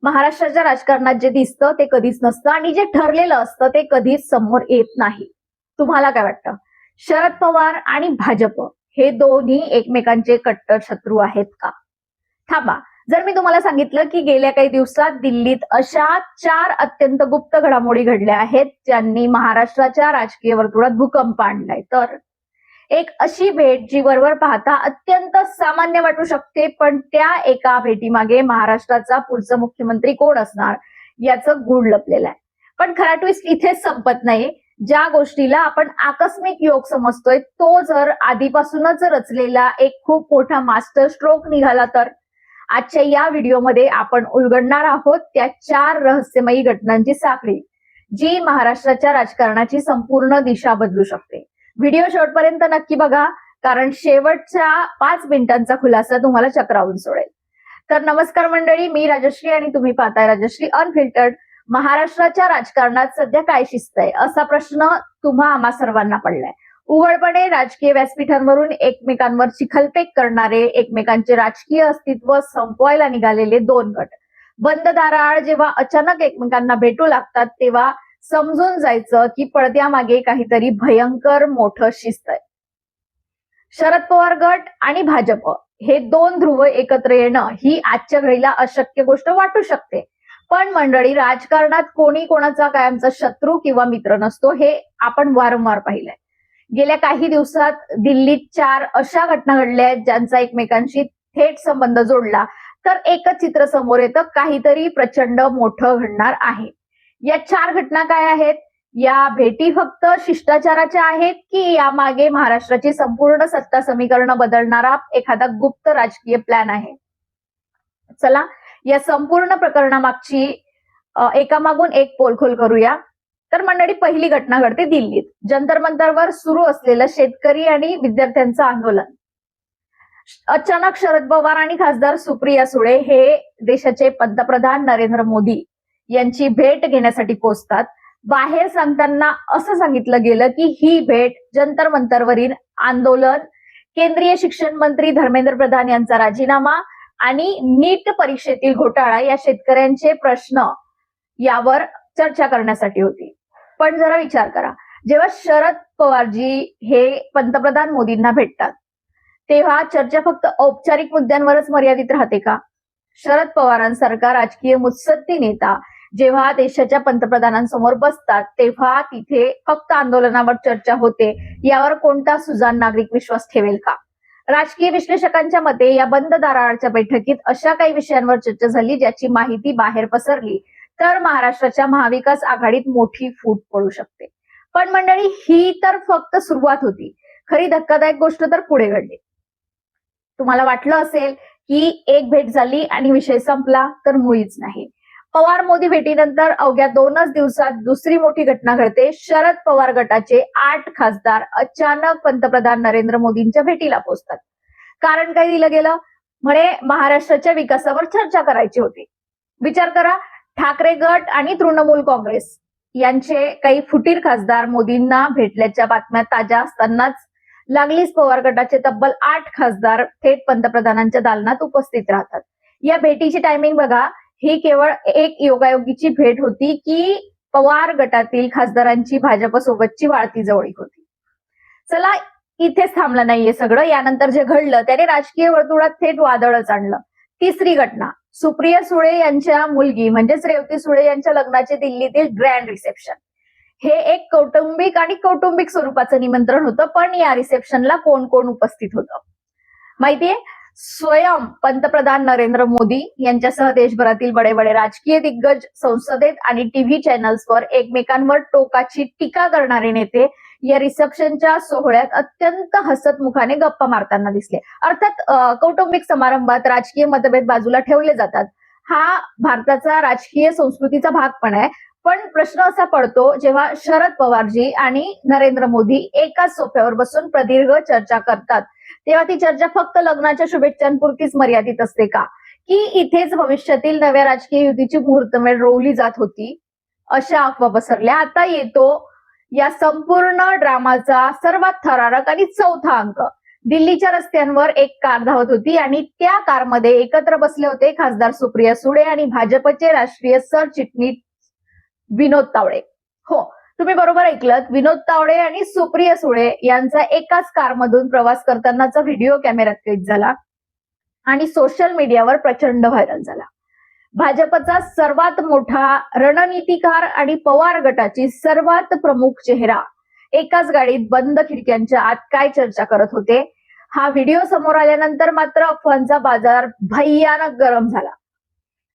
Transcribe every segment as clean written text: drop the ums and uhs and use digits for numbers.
महाराष्ट्राच्या राजकारणात जे दिसतं ते कधीच नसतं आणि जे ठरलेलं असतं ते कधीच समोर येत नाही. तुम्हाला काय वाटतं? शरद पवार आणि भाजप हे दोन्ही एकमेकांचे कट्टर शत्रू आहेत का? थांबा, जर मी तुम्हाला सांगितलं की गेल्या काही दिवसात दिल्लीत अशा 4 अत्यंत गुप्त घडामोडी घडल्या आहेत ज्यांनी महाराष्ट्राच्या राजकीय वर्तुळात भूकंप आणलाय, तर एक अशी भेट जी वरवर पाहता अत्यंत सामान्य वाटू शकते, पण त्या एका भेटीमागे महाराष्ट्राचा पुढचा मुख्यमंत्री कोण असणार याचं गूढ लपलेलं आहे. पण खरा ट्विस्ट इथेच संपत नाही. ज्या गोष्टीला आपण आकस्मिक योग समजतोय तो जर आधीपासूनच रचलेला एक खूप मोठा मास्टर स्ट्रोक निघाला, तर आजच्या या व्हिडिओमध्ये आपण उलगडणार आहोत त्या 4 रहस्यमयी घटनांची साखळी जी महाराष्ट्राच्या राजकारणाची संपूर्ण दिशा बदलू शकते. व्हिडिओ शेवटपर्यंत नक्की बघा, कारण शेवटच्या 5 मिनिटांचा खुलासा तुम्हाला चक्रावून सोडेल. तर नमस्कार मंडळी, मी राजश्री आणि तुम्ही पाहताय राजश्री अनफिल्टर्ड. महाराष्ट्राच्या राजकारणात सध्या काय शिस्त आहे असा प्रश्न तुम्हा आम्हा सर्वांना पडलाय. उघडपणे राजकीय व्यासपीठांवरून एकमेकांवर चिखलफेक करणारे, एकमेकांचे राजकीय अस्तित्व संपवायला निघालेले 2 गट बंद दाराआड जेव्हा अचानक एकमेकांना भेटू लागतात तेव्हा समजून जायचं की पडद्यामागे काहीतरी भयंकर मोठं शिस्त आहे. शरद पवार गट आणि भाजप हे 2 ध्रुव एकत्र येणं ही आजच्या घडीला अशक्य गोष्ट वाटू शकते. पण मंडळी, राजकारणात कोणी कोणाचा कायमचा शत्रू किंवा मित्र नसतो हे आपण वारंवार पाहिलंय. गेल्या काही दिवसात दिल्लीत 4 अशा घटना घडल्या आहेत ज्यांचा एकमेकांशी थेट संबंध जोडला तर एकच चित्र समोर येतं, काहीतरी प्रचंड मोठं घडणार आहे. या 4 घटना काय आहेत? या भेटी फक्त शिष्टाचाराच्या आहेत की यामागे महाराष्ट्राची संपूर्ण सत्ता समीकरण बदलणारा एखादा गुप्त राजकीय प्लॅन आहे? चला या संपूर्ण प्रकरणामागची एकामागून एक पोलखोल करूया. तर मंडळी, पहिली घटना घडते दिल्लीत. जंतर मंतरवर सुरू असलेलं शेतकरी आणि विद्यार्थ्यांचं आंदोलन. अचानक शरद पवार आणि खासदार सुप्रिया सुळे हे देशाचे पंतप्रधान नरेंद्र मोदी यांची भेट घेण्यासाठी पोहोचतात. बाहेर सांगताना असं सांगितलं गेलं की ही भेट जंतर मंतरवरील आंदोलन, केंद्रीय शिक्षण मंत्री धर्मेंद्र प्रधान यांचा राजीनामा आणि नीट परीक्षेतील घोटाळा या शेतकऱ्यांचे प्रश्न यावर चर्चा करण्यासाठी होती. पण जरा विचार करा, जेव्हा शरद पवारजी हे पंतप्रधान मोदींना भेटतात तेव्हा चर्चा फक्त औपचारिक मुद्द्यांवरच मर्यादित राहते का? शरद पवारांसारखा राजकीय मुत्सद्दी नेता जेव्हा देशाच्या पंतप्रधानांसमोर बसतात तेव्हा तिथे फक्त आंदोलनावर चर्चा होते यावर कोणता सुजाण नागरिक विश्वास ठेवेल का? राजकीय विश्लेषकांच्या मते या बंद दाराआडच्या बैठकीत अशा काही विषयांवर चर्चा झाली ज्याची माहिती बाहेर पसरली तर महाराष्ट्राच्या महाविकास आघाडीत मोठी फूट पडू शकते. पण मंडळी, ही तर फक्त सुरुवात होती. खरी धक्कादायक गोष्ट तर पुढे घडली. तुम्हाला वाटलं असेल की एक भेट झाली आणि विषय संपला, तर मुळीच नाही. पवार मोदी भेटीनंतर अवघ्या 2च दिवसात दुसरी मोठी घटना घडते. शरद पवार गटाचे 8 खासदार अचानक पंतप्रधान नरेंद्र मोदींच्या भेटीला पोहोचतात. कारण काय दिलं गेलं? म्हणे महाराष्ट्राच्या विकासावर चर्चा करायची होती. विचार करा, ठाकरे गट आणि तृणमूल काँग्रेस यांचे काही फुटीर खासदार मोदींना भेटल्याच्या बातम्या ताज्या असतानाच लागलीच पवार गटाचे तब्बल 8 खासदार थेट पंतप्रधानांच्या दालनात उपस्थित राहतात. या भेटीची टायमिंग बघा, ही केवळ एक योगायोगीची भेट होती की पवार गटातील खासदारांची भाजपसोबतची वाढती जवळीक होती? चला, इथेच थांबलं नाहीये सगळं. यानंतर जे घडलं त्याने राजकीय वर्तुळात थेट वादळच आणलं. तिसरी घटना, सुप्रिया सुळे यांच्या मुलगी म्हणजेच रेवती सुळे यांच्या लग्नाचे दिल्लीतील ग्रँड रिसेप्शन. हे एक कौटुंबिक स्वरूपाचं निमंत्रण होतं. पण या रिसेप्शनला कोण कोण उपस्थित होतं माहितीये? स्वयं पंतप्रधान नरेंद्र मोदी यांच्यासह देशभरातील बडे बडे राजकीय दिग्गज, संसदेत आणि टीव्ही चॅनल्सवर एकमेकांवर टोकाची टीका करणारे नेते या रिसेप्शनच्या सोहळ्यात अत्यंत हसतमुखाने गप्पा मारताना दिसले. अर्थात कौटुंबिक समारंभात राजकीय मतभेद बाजूला ठेवले जातात. हा भारताचा राजकीय संस्कृतीचा भाग पण आहे. पण प्रश्न असा पडतो, जेव्हा शरद पवारजी आणि नरेंद्र मोदी एकाच सोफ्यावर बसून प्रदीर्घ चर्चा करतात तेव्हा ती चर्चा फक्त लग्नाच्या शुभेच्छांपुरतीच मर्यादित असते का? की इथेच भविष्यातील नव्या राजकीय युतीची मुहूर्तमेढ रोवली जात होती? अशा अफवा पसरल्या. आता येतो या संपूर्ण ड्रामाचा सर्वात थरारक आणि चौथा अंक. दिल्लीच्या रस्त्यांवर एक कार धावत होती आणि त्या कारमध्ये एकत्र बसले होते खासदार सुप्रिया सुळे आणि भाजपचे राष्ट्रीय सरचिटणीस विनोद तावडे. हो, तुम्ही बरोबर ऐकलत. विनोद तावडे आणि सुप्रिया सुळे यांचा एकाच कारमधून प्रवास करतानाचा व्हिडिओ कॅमेऱ्यात कैद झाला आणि सोशल मीडियावर प्रचंड व्हायरल झाला. भाजपचा सर्वात मोठा रणनीतिकार आणि पवार गटाची सर्वात प्रमुख चेहरा एकाच गाडीत बंद खिडक्यांच्या आत काय चर्चा करत होते, हा व्हिडिओ समोर आल्यानंतर मात्र अफवांचा बाजार भयानक गरम झाला.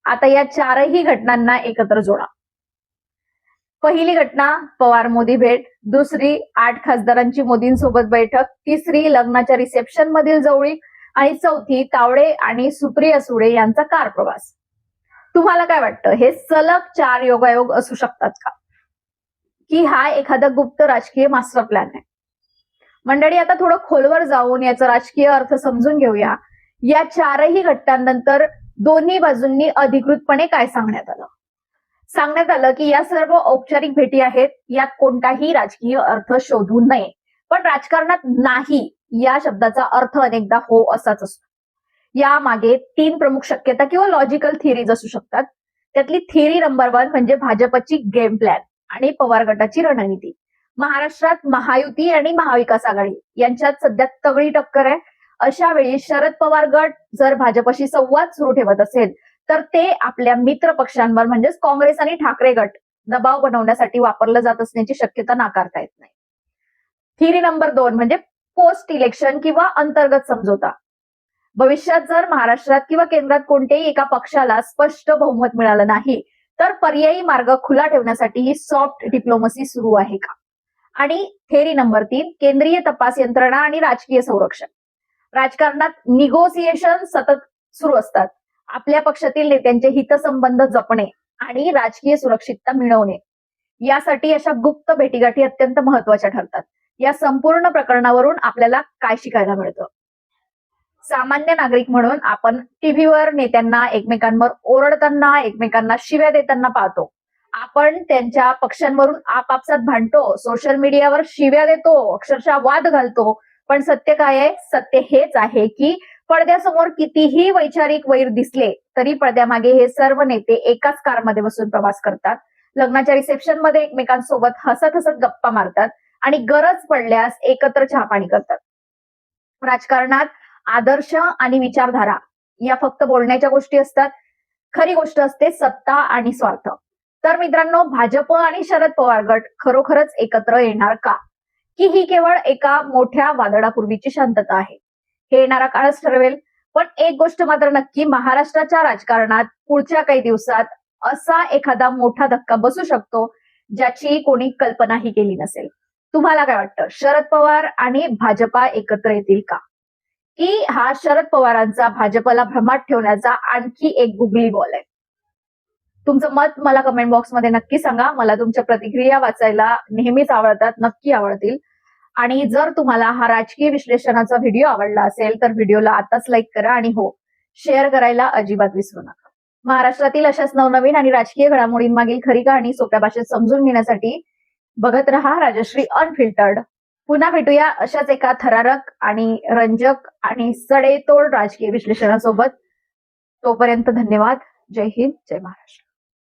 आता या चारही घटनांना एकत्र जोडा. पहिली घटना पवार मोदी भेट, दुसरी 8 खासदारांची मोदींसोबत बैठक, तिसरी लग्नाच्या रिसेप्शन मधील जवळीक आणि चौथी तावडे आणि सुप्रिया सुळे यांचा कार प्रवास. तुम्हाला काय वाटतं, हे सलग 4 योगायोग असू शकतात का, की हा एखादा गुप्त राजकीय मास्टर प्लॅन आहे? मंडळी, आता थोडं खोलवर जाऊन याचा राजकीय अर्थ समजून घेऊया. या चारही घटनांनंतर दोन्ही बाजूंनी अधिकृतपणे काय सांगण्यात आलं? सांगण्यात आलं की या सर्व औपचारिक भेटी आहेत, यात कोणताही राजकीय अर्थ शोधू नये. पण राजकारणात नाही या शब्दाचा अर्थ अनेकदा हो असाच असतो. यामागे 3 प्रमुख शक्यता किंवा लॉजिकल थिअरीज असू शकतात. त्यातली थिअरी नंबर 1 म्हणजे भाजपची गेम प्लॅन आणि पवार गटाची रणनीती. महाराष्ट्रात महायुती आणि महाविकास आघाडी यांच्यात सध्या तगडी टक्कर आहे. अशा वेळी शरद पवार गट जर भाजपशी संवाद सुरू ठेवत असेल तर ते आपल्या मित्र पक्षांवर म्हणजेच काँग्रेस आणि ठाकरे गट दबाव बनवण्यासाठी वापरलं जात असण्याची शक्यता नाकारता येत नाही. थिअरी नंबर 2 म्हणजे पोस्ट इलेक्शन किंवा अंतर्गत समझोता. भविष्यात जर महाराष्ट्रात किंवा केंद्रात कोणत्याही एका पक्षाला स्पष्ट बहुमत मिळालं नाही तर पर्यायी मार्ग खुला ठेवण्यासाठी ही सॉफ्ट डिप्लोमसी सुरू आहे का? आणि थिअरी नंबर 3 केंद्रीय तपास यंत्रणा आणि राजकीय संरक्षण. राजकारणात निगोसिएशन सतत सुरू असतात. आपल्या पक्षातील नेत्यांचे हितसंबंध जपणे आणि राजकीय सुरक्षितता मिळवणे यासाठी अशा गुप्त भेटीगाठी अत्यंत महत्वाच्या ठरतात. या संपूर्ण प्रकरणावरून आपल्याला काय शिकायला मिळतं? सामान्य नागरिक म्हणून आपण टीव्हीवर नेत्यांना एकमेकांवर ओरडताना, एकमेकांना शिव्या देताना पाहतो. आपण त्यांच्या पक्षांवरून आपापसात भांडतो, सोशल मीडियावर शिव्या देतो, अक्षरशः वाद घालतो. पण सत्य काय आहे? सत्य हेच आहे की पडद्यासमोर कितीही वैचारिक वैर दिसले तरी पडद्यामागे हे सर्व नेते एकाच कारमध्ये बसून प्रवास करतात. लग्नाच्या रिसेप्शन मध्ये एकमेकांसोबत हसत हसत गप्पा मारतात आणि गरज पडल्यास एकत्र चहापाणी करतात. राजकारणात आदर्श आणि विचारधारा या फक्त बोलण्याच्या गोष्टी असतात. खरी गोष्ट असते सत्ता आणि स्वार्थ. तर मित्रांनो, भाजप आणि शरद पवार गट खरोखरच एकत्र येणार का, की ही केवळ एका मोठ्या वादळापूर्वीची शांतता आहे? हे येणारा काळच ठरवेल. पण एक गोष्ट मात्र नक्की, महाराष्ट्राच्या राजकारणात पुढच्या काही दिवसात असा एखादा मोठा धक्का बसू शकतो ज्याची कोणी कल्पनाही केली नसेल. तुम्हाला काय वाटतं, शरद पवार आणि भाजपा एकत्र येतील का, की हा शरद पवारांचा भाजपला भ्रमात ठेवण्याचा आणखी एक गुगली बॉल आहे? तुमचं मत मला कमेंट बॉक्समध्ये नक्की सांगा. मला तुमच्या प्रतिक्रिया वाचायला नेहमीच आवडतात, नक्की आवडतील. आणि जर तुम्हाला हा राजकीय विश्लेषणाचा व्हिडिओ आवडला असेल तर व्हिडिओला आताच लाईक करा आणि हो, शेअर करायला अजिबात विसरू नका. महाराष्ट्रातील अशाच नवनवीन आणि राजकीय घडामोडींमागील खरी कहाणी सोप्या भाषेत समजून घेण्यासाठी बघत रहा राजश्री अनफिल्टर्ड. पुन्हा भेटूया अशाच एका थरारक आणि रंजक आणि सडेतोड राजकीय विश्लेषणासोबत. तोपर्यंत धन्यवाद. जय हिंद, जय महाराष्ट्र.